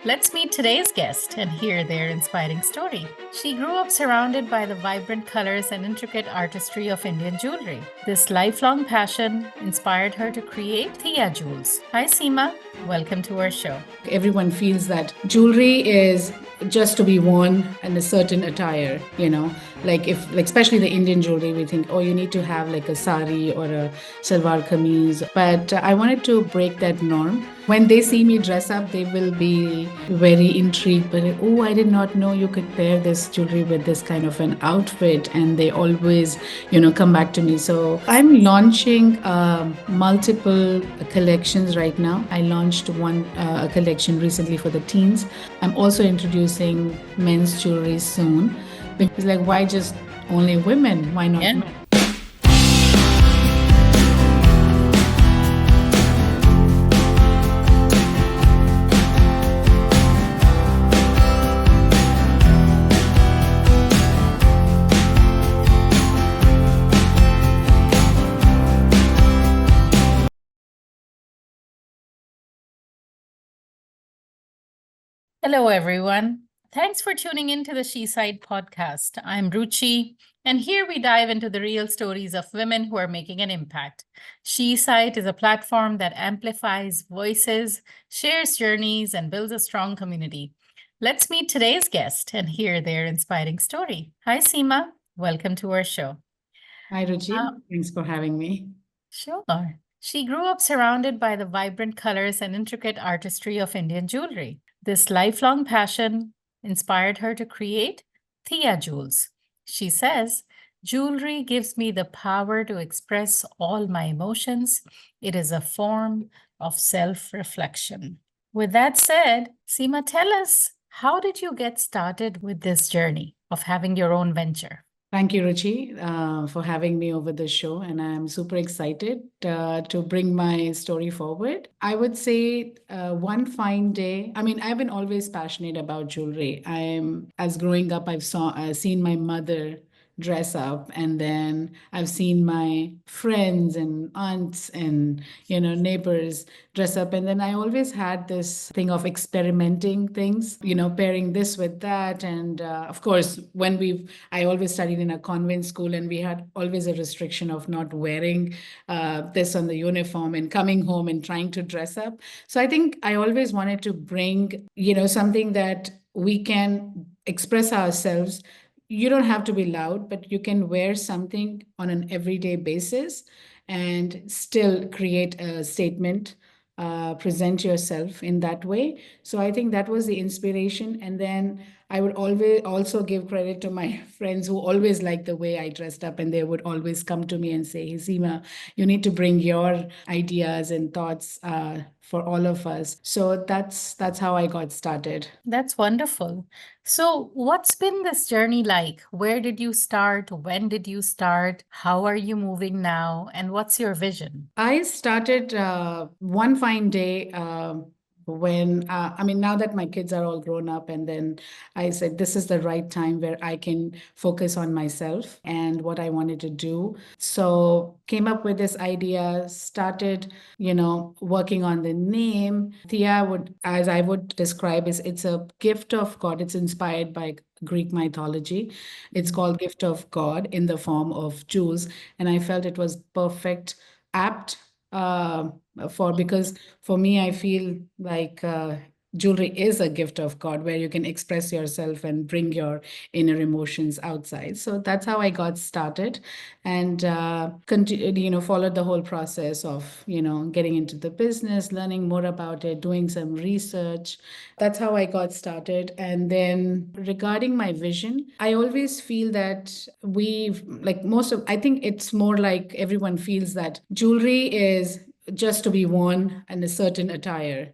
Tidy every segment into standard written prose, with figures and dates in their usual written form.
Let's meet today's guest and hear their inspiring story. She grew up surrounded by the vibrant colors and intricate artistry of Indian jewelry. This lifelong passion inspired her to create Theeya Jewels. Hi, Seema. Welcome to our show. Everyone feels that jewelry is just to be worn in a certain attire, like especially the Indian jewelry, we think, oh, you need to have like a sari or a salwar kameez. But I wanted to break that norm. When they see me dress up, they will be very intrigued. But oh, I did not know you could pair this jewelry with this kind of an outfit, and they always, come back to me. So I'm launching multiple collections right now. I launched one a collection recently for the teens. I'm also introducing men's jewelry soon. Because like, why just only women? Why not men? Hello, everyone. Thanks for tuning in to the SheSight Podcast. I'm Ruchi, and here we dive into the real stories of women who are making an impact. SheSight is a platform that amplifies voices, shares journeys, and builds a strong community. Let's meet today's guest and hear their inspiring story. Hi, Seema. Welcome to our show. Hi, Ruchi. Uh, Thanks for having me. Sure. She grew up surrounded by the vibrant colors and intricate artistry of Indian jewelry. This lifelong passion inspired her to create Theeya Jewels. She says, jewelry gives me the power to express all my emotions. It is a form of self reflection. With that said, Seema, tell us, how did you get started with this journey of having your own venture? Thank you, Ruchi, for having me over the show. And I'm super excited to bring my story forward. I would say one fine day, I mean, I've been always passionate about jewelry. As growing up, seen my mother dress up, and then I've seen my friends and aunts and neighbors dress up, and then I always had this thing of experimenting things, pairing this with that. And of course, I always studied in a convent school, and we had always a restriction of not wearing this on the uniform and coming home and trying to dress up. So I think I always wanted to bring something that we can express ourselves. You don't have to be loud, but you can wear something on an everyday basis and still create a statement, present yourself in that way. So I think that was the inspiration. And then I would always also give credit to my friends who always liked the way I dressed up, and they would always come to me and say, "Hey, Seema, you need to bring your ideas and thoughts for all of us." So that's how I got started. That's wonderful. So, what's been this journey like? Where did you start? When did you start? How are you moving now? And what's your vision? I started one fine day I mean, now that my kids are all grown up, and then I said, this is the right time where I can focus on myself and what I wanted to do. So, came up with this idea, started, working on the name. Thea as I would describe, it's a gift of God. It's inspired by Greek mythology. It's called Gift of God in the form of jewels. And I felt it was perfect, apt because for me, I feel like jewelry is a gift of God where you can express yourself and bring your inner emotions outside. So that's how I got started, and continued, followed the whole process of, getting into the business, learning more about it, doing some research. That's how I got started. And then regarding my vision, I always feel that I think it's more like everyone feels that jewelry is just to be worn in a certain attire,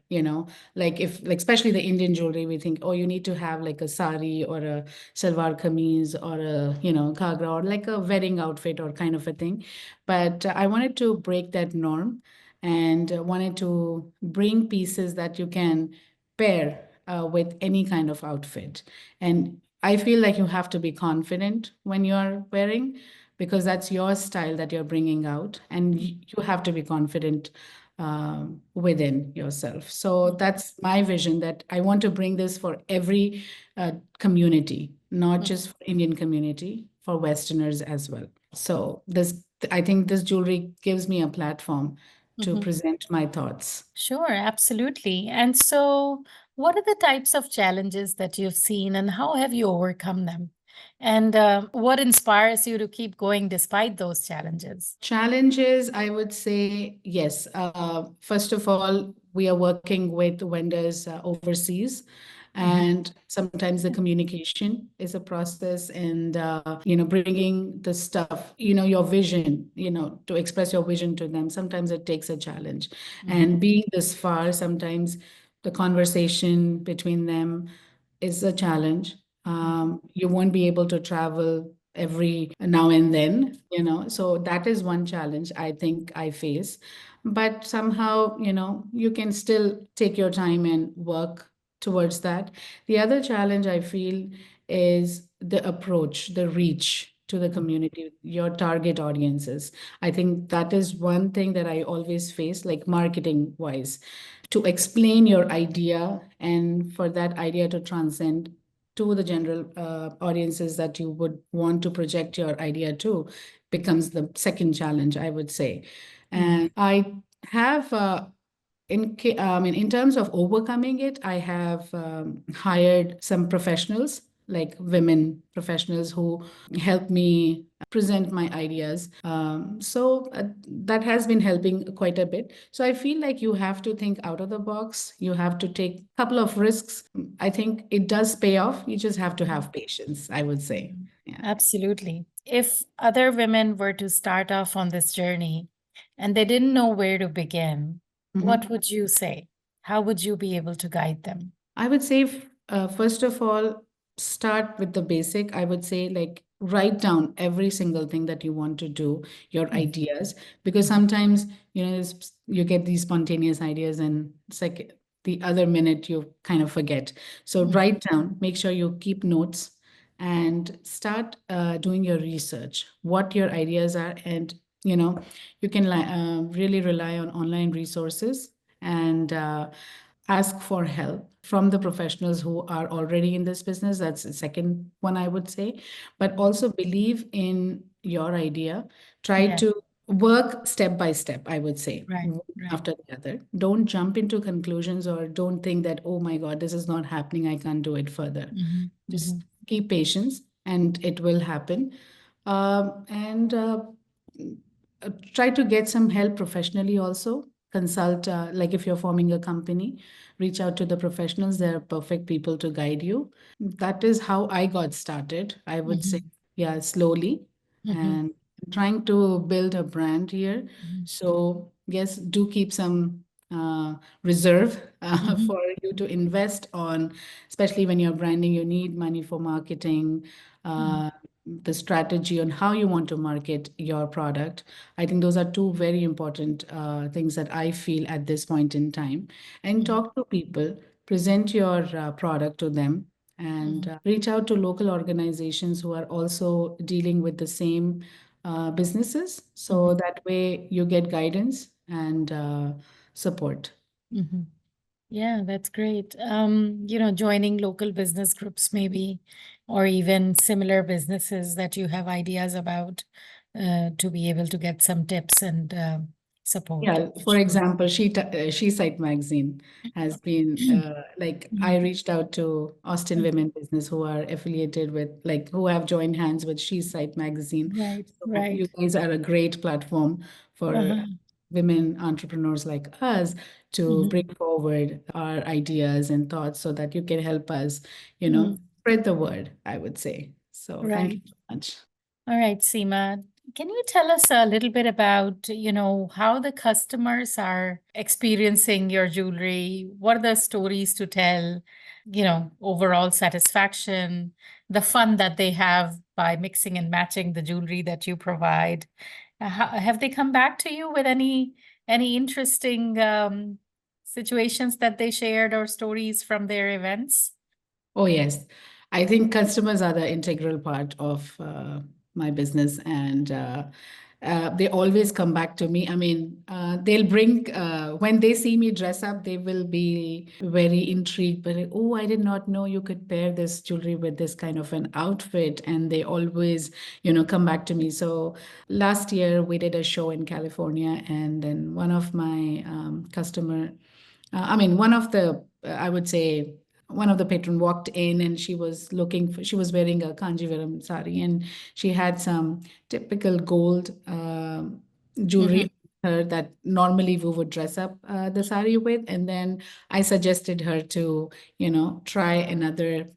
like especially the Indian jewelry, we think, oh, you need to have like a sari or a salwar kameez or a, ghagra, or like a wedding outfit or kind of a thing. But I wanted to break that norm, and wanted to bring pieces that you can pair with any kind of outfit. And I feel like you have to be confident when you're wearing, because that's your style that you're bringing out, and you have to be confident within yourself. So that's my vision, that I want to bring this for every community, not just for Indian community, for Westerners as well. So this, I think this jewelry gives me a platform to Mm-hmm. present my thoughts. Sure, absolutely. And so, what are the types of challenges that you've seen, and how have you overcome them? And what inspires you to keep going despite those challenges? Challenges, I would say, yes. First of all, we are working with vendors overseas, Mhm, and sometimes the communication is a process, and bringing the stuff, your vision, to express your vision to them. Sometimes it takes a challenge, mhm, and being this far, sometimes the conversation between them is a challenge. You won't be able to travel every now and then, so that is one challenge I think I face. But somehow, you can still take your time and work towards that. The other challenge I feel is the approach, the reach to the community, your target audiences. I think that is one thing that I always face, like marketing wise, to explain your idea and for that idea to transcend to the general audiences that you would want to project your idea to becomes the second challenge, I would say. mhm, And I have in terms of overcoming it, I have hired some professionals, like women professionals, who help me present my ideas. So that has been helping quite a bit. So I feel like you have to think out of the box. You have to take a couple of risks. I think it does pay off. You just have to have patience, I would say. mhm. Yeah. Absolutely. If other women were to start off on this journey and they didn't know where to begin, what Mhm. would you say? How would you be able to guide them? I would say, first of all, start with the basic. I would say, like, write down every single thing that you want to do, your Mm, ideas, because sometimes, you get these spontaneous ideas, and it's like the other minute you kind of forget. So mhm, write down, make sure you keep notes, and start doing your research, what your ideas are. And, you can really rely on online resources, and ask for help from the professionals who are already in this business. That's the second one, I would say. But also believe in your idea. Try yeah, to work step by step, I would say, right, one right. after the other. Don't jump into conclusions, or don't think that, oh my God, this is not happening, I can't do it further. Mhm, Just mhm, keep patience, and it will happen. And Try to get some help professionally also. Consult, like if you're forming a company, reach out to the professionals. They're perfect people to guide you. That is how I got started, I would say. mhm, Yeah, slowly. mhm, And trying to build a brand here. mhm, So, yes, do keep some reserve mhm, for you to invest on, especially when you're branding. You need money for marketing, mhm, uh, the strategy on how you want to market your product. I think those are two very important things that I feel at this point in time. And mhm, talk to people, present your product to them, and mhm, reach out to local organizations who are also dealing with the same businesses. So mhm, that way you get guidance and support. mhm. Yeah, that's great. Joining local business groups maybe, or even similar businesses that you have ideas about, to be able to get some tips and support. Yeah, for example, SheSight magazine has been like, I Mhm. reached out to Austin Mhm. Women Business, who are affiliated with, like, who have joined hands with SheSight magazine. Right, So you right. guys are a great platform for Uh-huh. women entrepreneurs like us to Mhm. bring forward our ideas and thoughts, so that you can help us, Mm. spread the word, I would say. So thank you Right. so much. All right, Seema, can you tell us a little bit about, how the customers are experiencing your jewelry? What are the stories to tell? Overall satisfaction, the fun that they have by mixing and matching the jewelry that you provide. Have they come back to you with any interesting situations that they shared or stories from their events? Oh, yes. I think customers are the integral part of my business. And they always come back to me. I mean, they'll bring, when they see me dress up, they will be very intrigued. But, oh, I did not know you could pair this jewelry with this kind of an outfit. And they always, come back to me. So last year we did a show in California, and then one of my customer, one of the, I would say, one of the patron walked in, and she was wearing a Kanjivaram sari, and she had some typical gold Mm-hmm. jewelry on her that normally we would dress up the sari with. And then I suggested her to, try another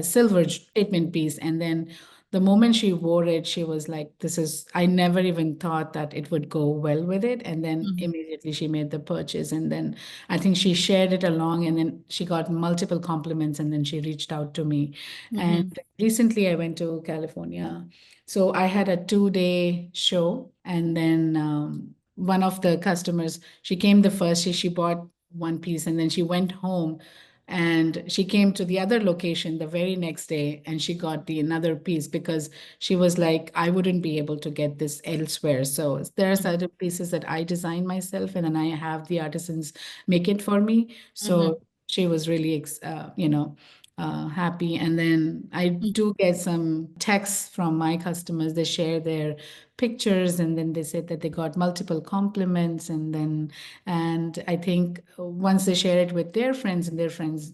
silver statement piece. And then the moment she wore it, she was like, this is, I never even thought that it would go well with it. And then Mm-hmm. immediately she made the purchase. And then I think she shared it along, and then she got multiple compliments, and then she reached out to me. And Mm-hmm. recently I went to California. So I had a 2-day show, and then one of the customers, she came the first, she bought one piece, and then she went home, and she came to the other location the very next day, and she got the another piece because she was like, I wouldn't be able to get this elsewhere. So there are certain pieces that I design myself, and then I have the artisans make it for me. Mm-hmm. So she was really happy. And then I do get some texts from my customers. They share their pictures, and then they said that they got multiple compliments. And I think once they share it with their friends, and their friends,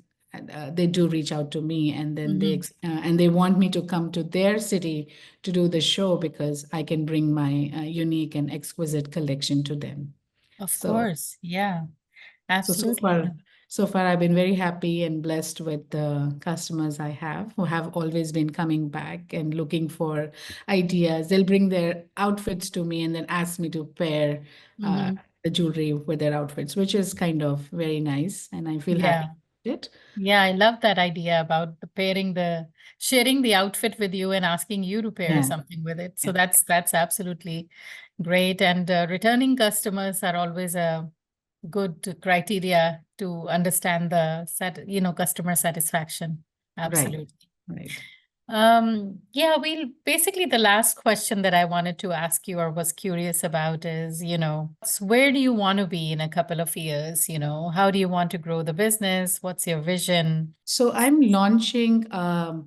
they do reach out to me, and then Mm-hmm. and they want me to come to their city to do the show, because I can bring my unique and exquisite collection to them. Of So course. Yeah, so absolutely. far, I've been very happy and blessed with the customers I have, who have always been coming back and looking for ideas. They'll bring their outfits to me and then ask me to pair uh, Mm-hmm. the jewelry with their outfits, which is kind of very nice, and I feel happy Yeah. with it. Yeah, I love that idea about sharing the outfit with you and asking you to pair Yeah, something with it. So yeah, that's absolutely great. And returning customers are always a good criteria to understand customer satisfaction. right, Absolutely. right. Yeah, basically the last question that I wanted to ask you or was curious about is, where do you want to be in a couple of years? How do you want to grow the business? What's your vision? So I'm launching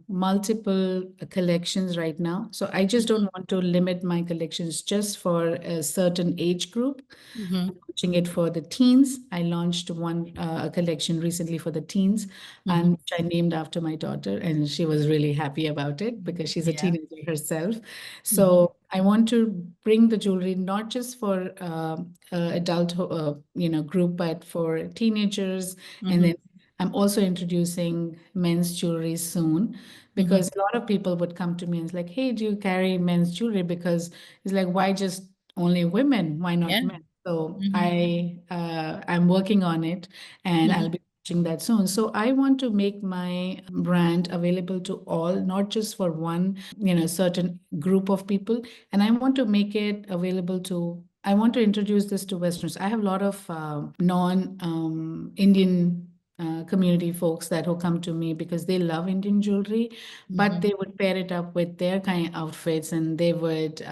multiple collections right now. So I just don't want to limit my collections just for a certain age group. Mm-hmm. I'm launching it for the teens. I launched one a collection recently for the teens, and Mm-hmm. which I named after my daughter, and she was really happy about it because she's a Yeah. teenager herself. Mm-hmm. So I want to bring the jewelry not just for adult, group, but for teenagers, and Mm-hmm. then I'm also introducing men's jewelry soon, Mm-hmm. because a lot of people would come to me and it's like, hey, do you carry men's jewelry? Because it's like, why just only women? Why not Yeah. men? So Mm-hmm. I'm working on it, and I'll Mm-hmm. be launching that soon. So I want to make my brand available to all, not just for one, certain group of people. And I want to make it available to, I want to introduce this to Westerners. I have a lot of non Indian community folks that who come to me because they love Indian jewelry, but Mm-hmm. they would pair it up with their kind of outfits, and they would.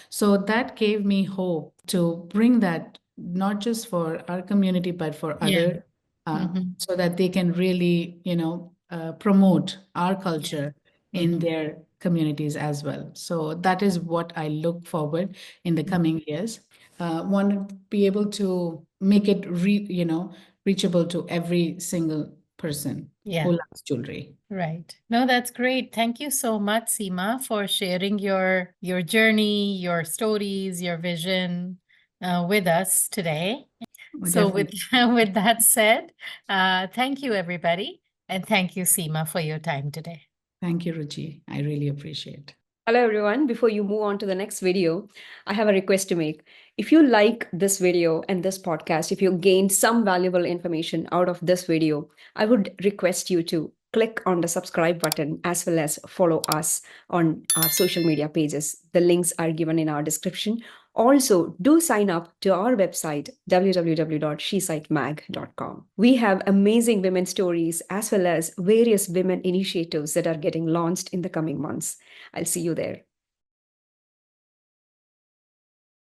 So that gave me hope to bring that not just for our community but for Yeah. other, Mm-hmm. so that they can really, promote our Yeah. culture in Mm-hmm. their communities as well. So that is what I look forward in the coming years. Want to be able to make it reachable to every single person who Yeah. loves jewelry. Right. No, that's great. Thank you so much, Seema, for sharing your journey, your stories, your vision with us today. So with Definitely. with that said, thank you everybody, and thank you, Seema, for your time today. Thank you, Ruchi. I really appreciate. Hello, everyone. Before you move on to the next video, I have a request to make. If you like this video and this podcast, if you gained some valuable information out of this video, I would request you to click on the subscribe button as well as follow us on our social media pages. The links are given in our description. Also, do sign up to our website, www.shesightmag.com. We have amazing women stories as well as various women initiatives that are getting launched in the coming months. I'll see you there.